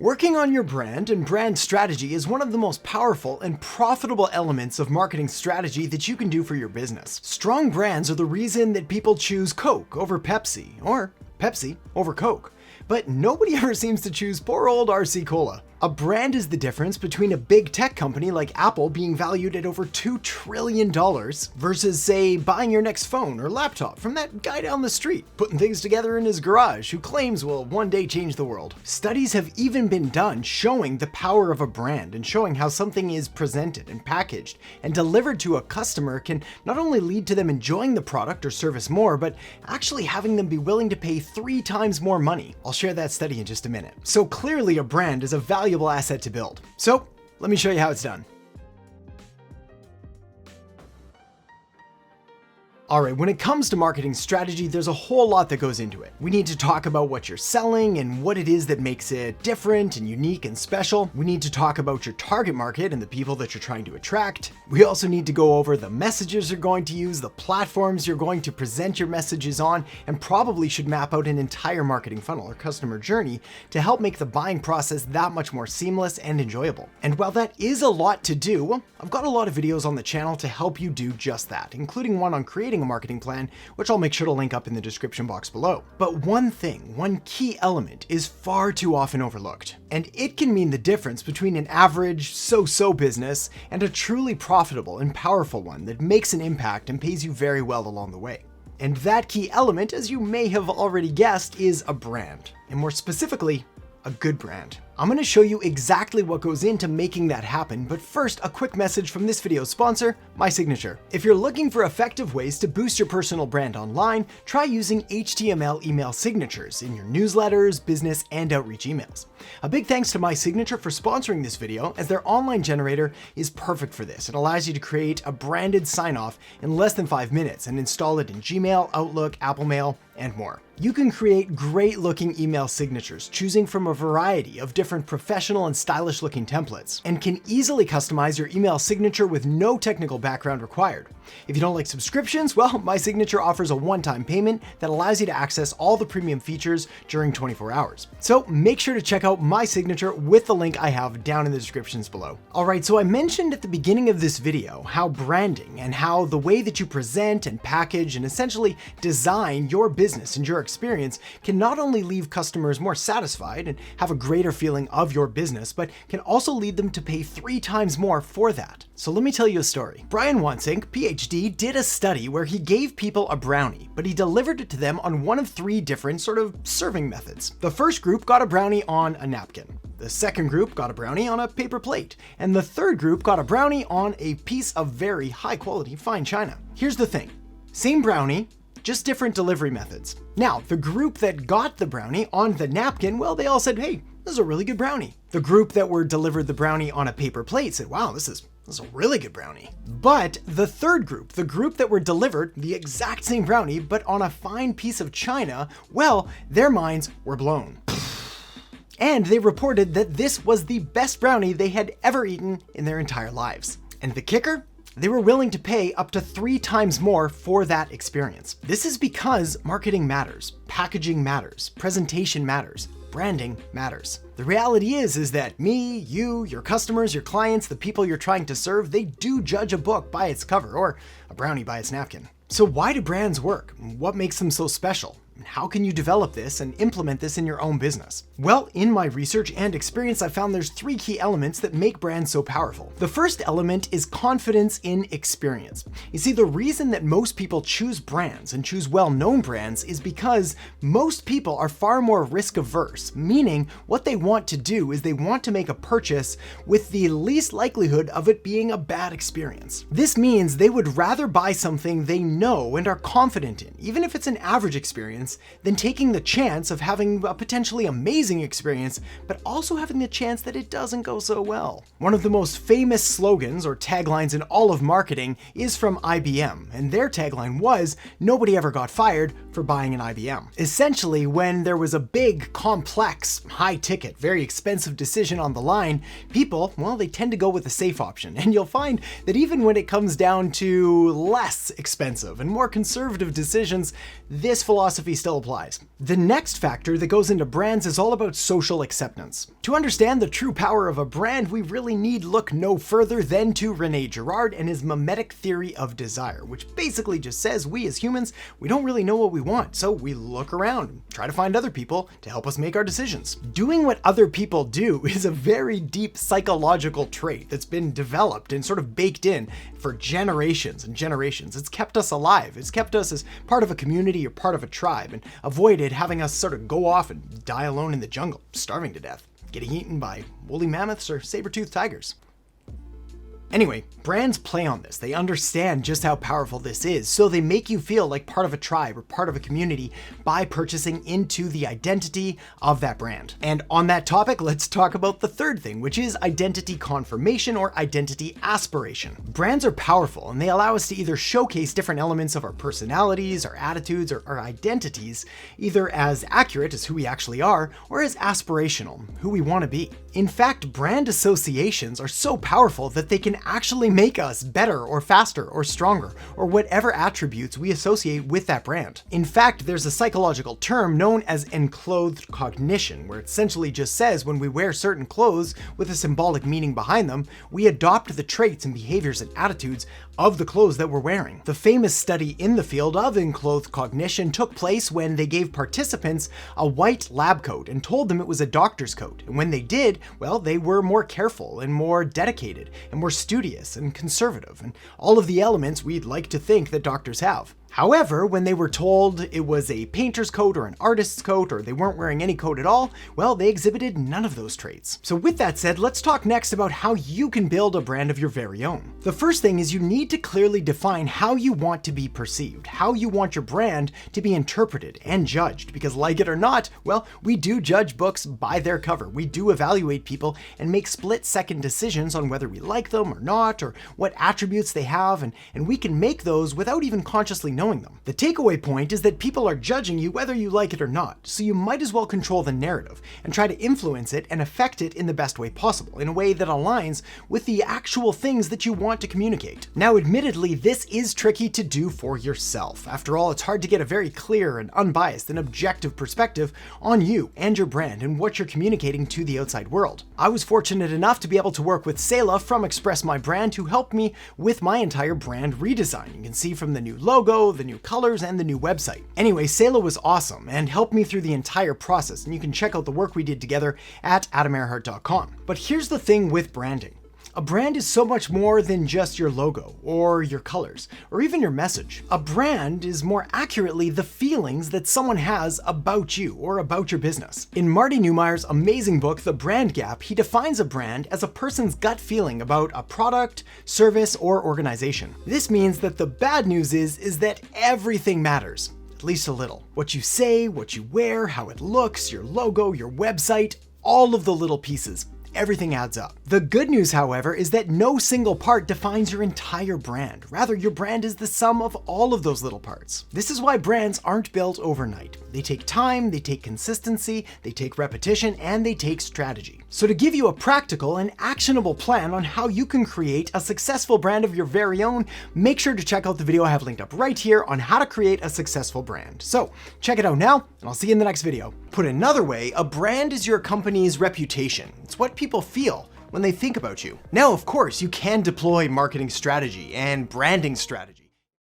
Working on your brand and brand strategy is one of the most powerful and profitable elements of marketing strategy that you can do for your business. Strong brands are the reason that people choose Coke over Pepsi, or Pepsi over Coke. But nobody ever seems to choose poor old RC Cola. A brand is the difference between a big tech company like Apple being valued at over $2 trillion versus, say, buying your next phone or laptop from that guy down the street, putting things together in his garage who claims will one day change the world. Studies have even been done showing the power of a brand and showing how something is presented and packaged and delivered to a customer can not only lead to them enjoying the product or service more, but actually having them be willing to pay 3 times more money. I'll share that study in just a minute. So clearly a brand is a valuable asset to build. So let me show you how it's done. All right, when it comes to marketing strategy, there's a whole lot that goes into it. We need to talk about what you're selling and what it is that makes it different and unique and special. We need to talk about your target market and the people that you're trying to attract. We also need to go over the messages you're going to use, the platforms you're going to present your messages on, and probably should map out an entire marketing funnel or customer journey to help make the buying process that much more seamless and enjoyable. And while that is a lot to do, well, I've got a lot of videos on the channel to help you do just that, including one on creating a marketing plan, which I'll make sure to link up in the description box below. But one key element is far too often overlooked, and it can mean the difference between an average so-so business and a truly profitable and powerful one that makes an impact and pays you very well along the way. And that key element, as you may have already guessed, is a brand, and more specifically, a good brand. I'm going to show you exactly what goes into making that happen, but first, a quick message from this video's sponsor, My Signature. If you're looking for effective ways to boost your personal brand online, try using HTML email signatures in your newsletters, business, and outreach emails. A big thanks to My Signature for sponsoring this video, as their online generator is perfect for this. It allows you to create a branded sign-off in less than 5 minutes and install it in Gmail, Outlook, Apple Mail, and more. You can create great-looking email signatures, choosing from a variety of different professional and stylish looking templates, and can easily customize your email signature with no technical background required. If you don't like subscriptions, well, My Signature offers a one-time payment that allows you to access all the premium features during 24 hours. So make sure to check out My Signature with the link I have down in the descriptions below. All right, so I mentioned at the beginning of this video how branding and how the way that you present and package and essentially design your business and your experience can not only leave customers more satisfied and have a greater feeling of your business, but can also lead them to pay 3 times more for that. So let me tell you a story. Brian Wansink, PhD, did a study where he gave people a brownie, but he delivered it to them on one of 3 different sort of serving methods. The first group got a brownie on a napkin. The second group got a brownie on a paper plate. And the third group got a brownie on a piece of very high quality fine china. Here's the thing. Same brownie, just different delivery methods. Now, the group that got the brownie on the napkin, well, they all said, hey, this is a really good brownie. The group that were delivered the brownie on a paper plate said, wow, this is a really good brownie. But the third group, the group that were delivered the exact same brownie, but on a fine piece of china, well, their minds were blown. And they reported that this was the best brownie they had ever eaten in their entire lives. And the kicker? They were willing to pay up to 3 times more for that experience. This is because marketing matters, packaging matters, presentation matters, branding matters. The reality is that me, you, your customers, your clients, the people you're trying to serve, they do judge a book by its cover or a brownie by its napkin. So why do brands work? What makes them so special? How can you develop this and implement this in your own business? Well, in my research and experience, I found there's 3 key elements that make brands so powerful. The first element is confidence in experience. You see, the reason that most people choose brands and choose well-known brands is because most people are far more risk-averse, meaning what they want to do is they want to make a purchase with the least likelihood of it being a bad experience. This means they would rather buy something they know and are confident in, even if it's an average experience, than taking the chance of having a potentially amazing experience, but also having the chance that it doesn't go so well. One of the most famous slogans or taglines in all of marketing is from IBM, and their tagline was, "Nobody ever got fired for buying an IBM." Essentially, when there was a big, complex, high-ticket, very expensive decision on the line, people, well, they tend to go with the safe option, and you'll find that even when it comes down to less expensive and more conservative decisions, this philosophy still applies. The next factor that goes into brands is all about social acceptance. To understand the true power of a brand, we really need look no further than to Rene Girard and his mimetic theory of desire, which basically just says we as humans, we don't really know what we want, so we look around and try to find other people to help us make our decisions. Doing what other people do is a very deep psychological trait that's been developed and sort of baked in for generations and generations. It's kept us alive. It's kept us as part of a community or part of a tribe and avoided having us sort of go off and die alone in the jungle, starving to death, getting eaten by woolly mammoths or saber-toothed tigers. Anyway, brands play on this. They understand just how powerful this is, so they make you feel like part of a tribe or part of a community by purchasing into the identity of that brand. And on that topic, let's talk about the third thing, which is identity confirmation or identity aspiration. Brands are powerful and they allow us to either showcase different elements of our personalities, our attitudes, or our identities, either as accurate as who we actually are, or as aspirational, who we want to be. In fact, brand associations are so powerful that they can actually make us better or faster or stronger or whatever attributes we associate with that brand. In fact, there's a psychological term known as enclothed cognition, where it essentially just says when we wear certain clothes with a symbolic meaning behind them, we adopt the traits and behaviors and attitudes of the clothes that we're wearing. The famous study in the field of enclothed cognition took place when they gave participants a white lab coat and told them it was a doctor's coat. And when they did, well, they were more careful and more dedicated and more studious and conservative and all of the elements we'd like to think that doctors have. However, when they were told it was a painter's coat or an artist's coat, or they weren't wearing any coat at all, well, they exhibited none of those traits. So with that said, let's talk next about how you can build a brand of your very own. The first thing is you need to clearly define how you want to be perceived, how you want your brand to be interpreted and judged, because like it or not, well, we do judge books by their cover. We do evaluate people and make split-second decisions on whether we like them or not, or what attributes they have, and we can make those without even consciously knowing them. The takeaway point is that people are judging you whether you like it or not, so you might as well control the narrative and try to influence it and affect it in the best way possible, in a way that aligns with the actual things that you want to communicate. Now, admittedly, this is tricky to do for yourself. After all, it's hard to get a very clear and unbiased and objective perspective on you and your brand and what you're communicating to the outside world. I was fortunate enough to be able to work with Selah from Express My Brand to help me with my entire brand redesign. You can see from the new logo, the new colors, and the new website. Anyway, Selah was awesome and helped me through the entire process, and you can check out the work we did together at adamerhart.com. But here's the thing with branding. A brand is so much more than just your logo or your colors or even your message. A brand is more accurately the feelings that someone has about you or about your business. In Marty Neumeier's amazing book, The Brand Gap, he defines a brand as a person's gut feeling about a product, service, or organization. This means that the bad news is that everything matters, at least a little. What you say, what you wear, how it looks, your logo, your website, all of the little pieces. Everything adds up. The good news, however, is that no single part defines your entire brand. Rather, your brand is the sum of all of those little parts. This is why brands aren't built overnight. They take time, they take consistency, they take repetition, and they take strategy. So to give you a practical and actionable plan on how you can create a successful brand of your very own, make sure to check out the video I have linked up right here on how to create a successful brand. So check it out now, and I'll see you in the next video. Put another way, a brand is your company's reputation. It's what people feel when they think about you. Now, of course, you can deploy marketing strategy and branding strategy